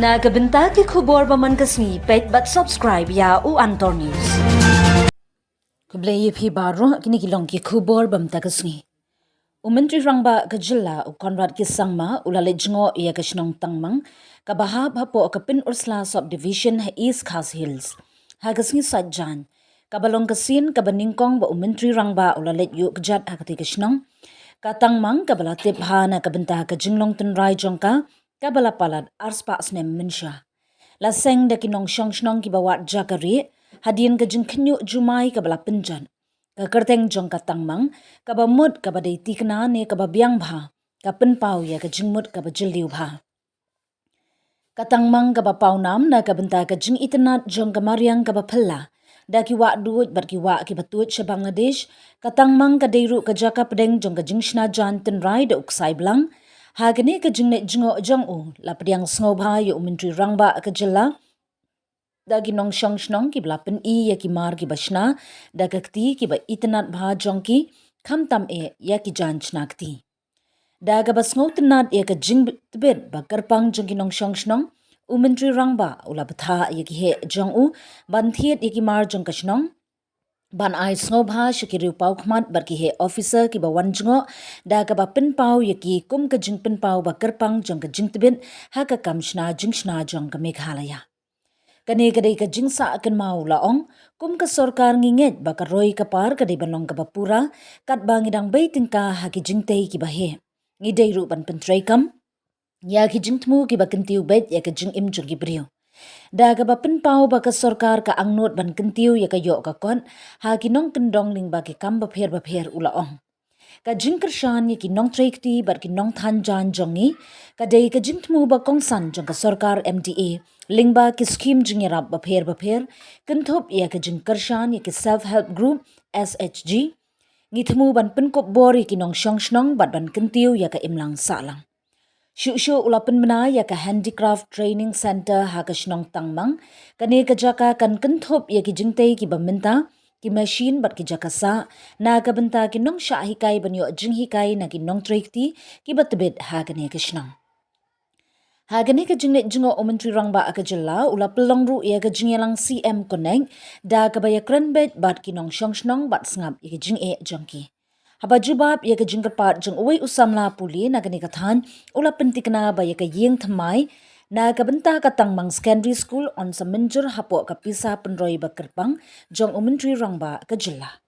Na bynta ki khubor baman kasni pet but subscribe ya U Antornews. Kublay phi baro kini kilong ki khubor bamta kasni. Menteri rangba ke U Conrad ki sangma ulale jingo ya ke shnong Tangmang ka bahab hapo ka pin ursla subdivision ha East Khas Hills. Ha kasni sajjan ka balong kasin ka baningkong ba Menteri rangba ulale yu kjat ha kati ke shnong ka Tangmang ka balatip ha na ka bynta ka jinglong tynrai jongka ka bala palat arspah snem mynshuwa. La seng da ki nongshong ki bawa jaka rieh hadien ka jingkhynñiuh jumai ka bala pynjot. Ka kyrteng jong ka Tangmang ka ba mut ka ba thikna ne ka ba biang bha ka pynpaw ya ka jingmut ka ba jylliew bha. Ka Tangmang ka ba pawnam na ka bynta ka jingitnat jong ka mariang ka ba phalla da ki wa duit bar ki wa ki batut sa Bangladesh ka Tangmang ka deiru ka jaka pedeng jong ka jingshna tynrai da uksai blang hagani ka jingnet jingo jong la pediang sngoba yu Menteri rangba ka jilla da ki nongshong shnong ki blapen ya ki mar ki bashna da ka kti ki ba itnat bha jong ki khamtam ya ki janchna kti da ka basngo tnat ya ka jing tbet ba karpang jong ki nongshong shnong Menteri rangba ula batha ya ki he jong ban thiet ya ki mar jong ka shnong ban ai sngoba shikiriu pau khmat bar ki he officer ki ba wanjngo da ka ba pynpaw ya ki kum ka jing pynpaw ba karpang jong ka jing tbet ha ka kamshna jingshna jong ka Meghalaya. Kani kadai ka jingsa akan mau laong kum ka sorkar nginget ba ka roi ka par kadai banong ka bapura kat bangidang baiting ka ha ki jingtei ki ba he ngidei ru ban pentrai kam ya ki jingtmu ki ba kentiu bet ya ka jing im jong ki brio da ka ba pynpaw ba ka sorkar ka angnot ban kentiu ya ka yo ka kon ha ki nong kendong ling ba ki kam ba pher ulaong ka jingkershan ya ki nong trekti bar ki nong thanjan jongi ka dei ka jingtmu ba kongsan jong ka sorkar MDA lingba ki scheme jingerap ba pher kenthop ya ka jingkershan ya ki self help group SHG ngithmu ban penkop bori ki nongshong shnong ban kentiu ya ka imlang salang Shu ulapan bena ya ka handicraft training center ha ka shnong Tangmang kane ka jaka kan kenthop ya ki jingtei ki baminta ki machine bat ki jaka sa na ka benta ki nong sha hikai banyo jinghikai na ki nong trekti ki batbet ha kane ka shnong ha kane ka jingnet jingo Menteri rangba aka jilla ula pelong ru ya ka jingyelang CM connect da ka baya krenbet bat ki nong shnong bat sngap ya ki jinge jongki haba jubab ya ka jingkat jong uway usamla puli na gani kathan ula pentikna ba ya ka yeng thamai na ka benta ka Tangmang Secondary School on sa minjur hapo ka pisa penroi ba kerpang jong Menteri rangba ka jilla.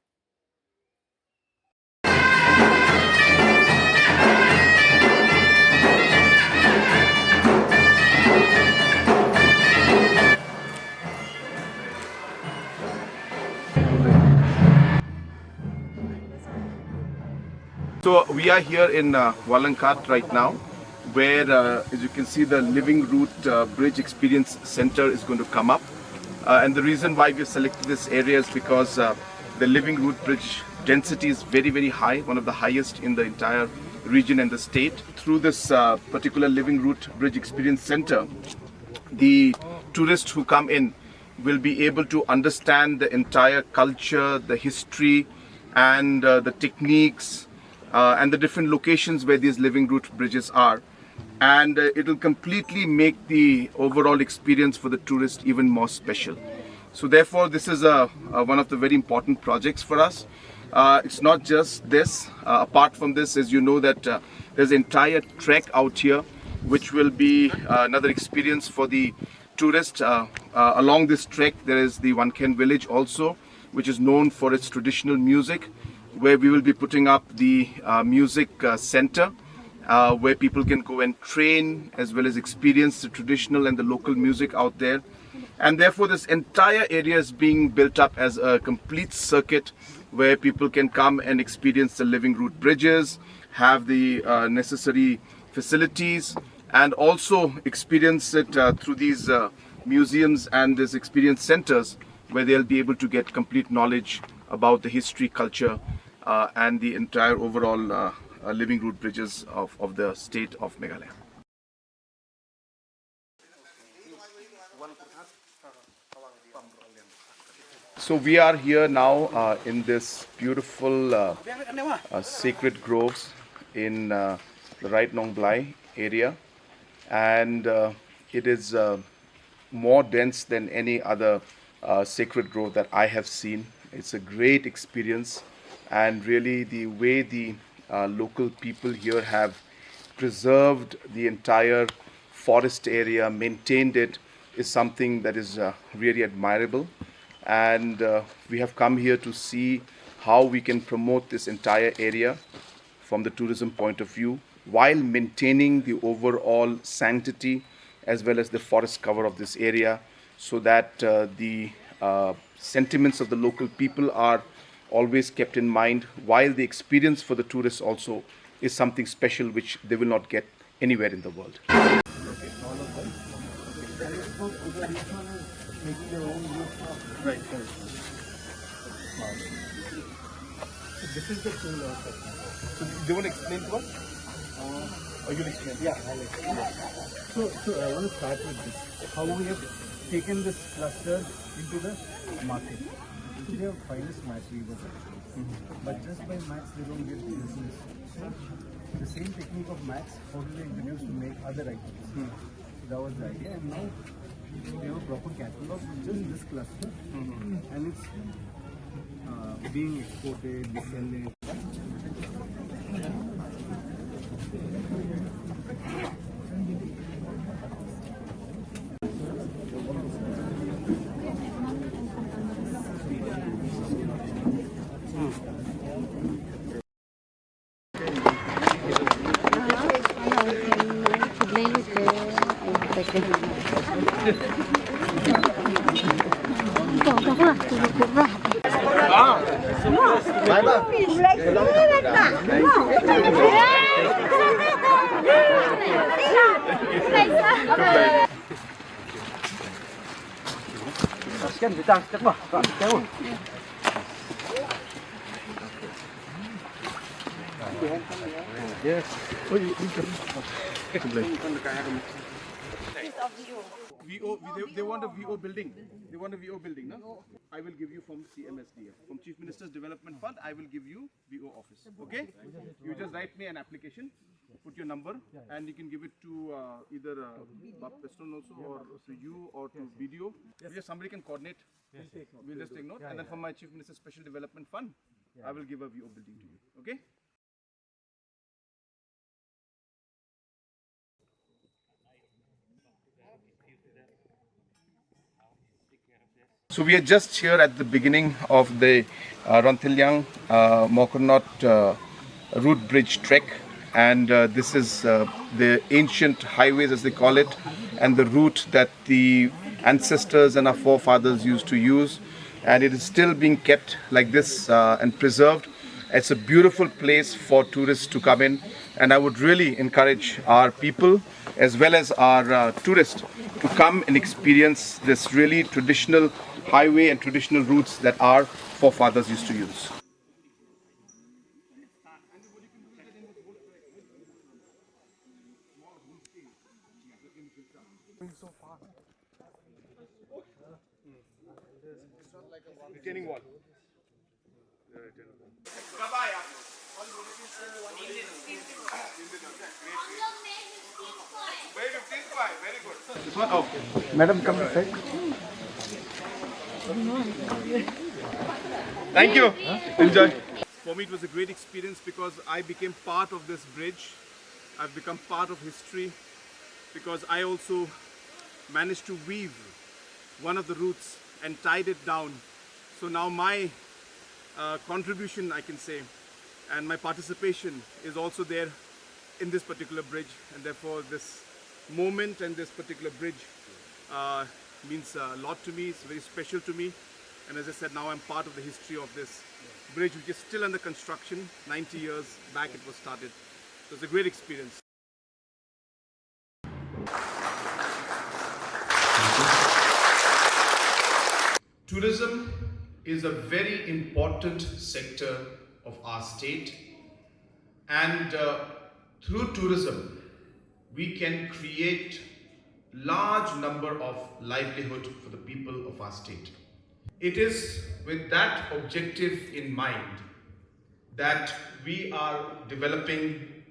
So we are here in Wallankat right now, where as you can see the Living Root Bridge Experience Center is going to come up. And the reason why we selected this area is because the Living Root Bridge density is very high, one of the highest in the entire region and the state. Through this particular Living Root Bridge Experience Center, the tourists who come in will be able to understand the entire culture, the history, and the techniques, and the different locations where these living root bridges are. And it will completely make the overall experience for the tourist even more special. So therefore, this is one of the very important projects for us. It's not just this. Apart from this, as you know that there's an entire trek out here, which will be another experience for the tourist. Along this trek, there is the Wanken village also, which is known for its traditional music, where we will be putting up the music center, where people can go and train as well as experience the traditional and the local music out there. And therefore this entire area is being built up as a complete circuit where people can come and experience the living root bridges, have the necessary facilities, and also experience it through these museums and these experience centers, where they'll be able to get complete knowledge about the history, culture, and the entire overall living root bridges of the state of Meghalaya. So we are here now in this beautiful sacred groves in the Right Nong Blai area, and It is more dense than any other sacred grove that I have seen. It's a great experience, and really the way the local people here have preserved the entire forest area, maintained it, is something that is really admirable. And we have come here to see how we can promote this entire area from the tourism point of view while maintaining the overall sanctity as well as the forest cover of this area, so that the sentiments of the local people are always kept in mind, while the experience for the tourists also is something special which they will not get anywhere in the world. Right. So this is the tool of it. So do you want to explain to us? Or you'll explain? Yeah, I'll explain. So I want to start with this. How we have taken this cluster into the market. So they have finest match weavers actually. But just by match they don't get the business. So the same technique of match, how do they introduce to make other items? So that was the idea, and now they have a proper catalog with just this cluster, and it's being exported, sold. They want a VO building. They want a VO building, no? I will give you from CMSDF. From Chief Minister's Development Fund, I will give you VO office. Okay? You just write me an application, put your number, and you can give it to either Peston also, or to you, or to BDO. Just somebody can coordinate. We'll just take note. And then from my Chief Minister's Special Development Fund, I will give a VO building to you. Okay? So we are just here at the beginning of the Ranthiliang Mokornot route bridge trek, and this is the ancient highways as they call it, and the route that the ancestors and our forefathers used to use, and it is still being kept like this and preserved. It's a beautiful place for tourists to come in, and I would really encourage our people as well as our tourists to come and experience this really traditional highway and traditional routes that our forefathers used to use. Retaining wall. Very good. This one? Okay. Madam, come inside. Thank you. Enjoy. For me, it was a great experience because I became part of this bridge. I've become part of history because I also managed to weave one of the routes and tied it down. So now my contribution, I can say, and my participation is also there in this particular bridge, and therefore this moment and this particular bridge means a lot to me. It's very special to me, and as I said, now I'm part of the history of this bridge, which is still under construction. 90 years back it was started. So it's a great experience. Tourism is a very important sector of our state, and through tourism we can create large number of livelihood for the people of our state. It is with that objective in mind that we are developing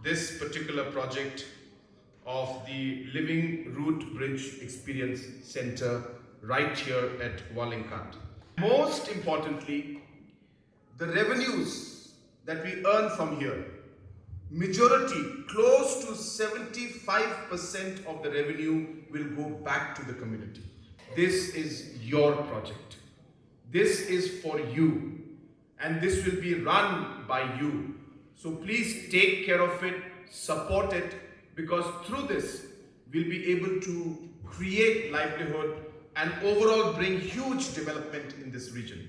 this particular project of the Living Root Bridge Experience Center right here at Wallinkat. Most importantly, the revenues that we earn from here, majority, close to 75% of the revenue will go back to the community. This is your project. This is for you, and this will be run by you. So please take care of it, support it, because through this, we'll be able to create livelihood and overall bring huge development in this region.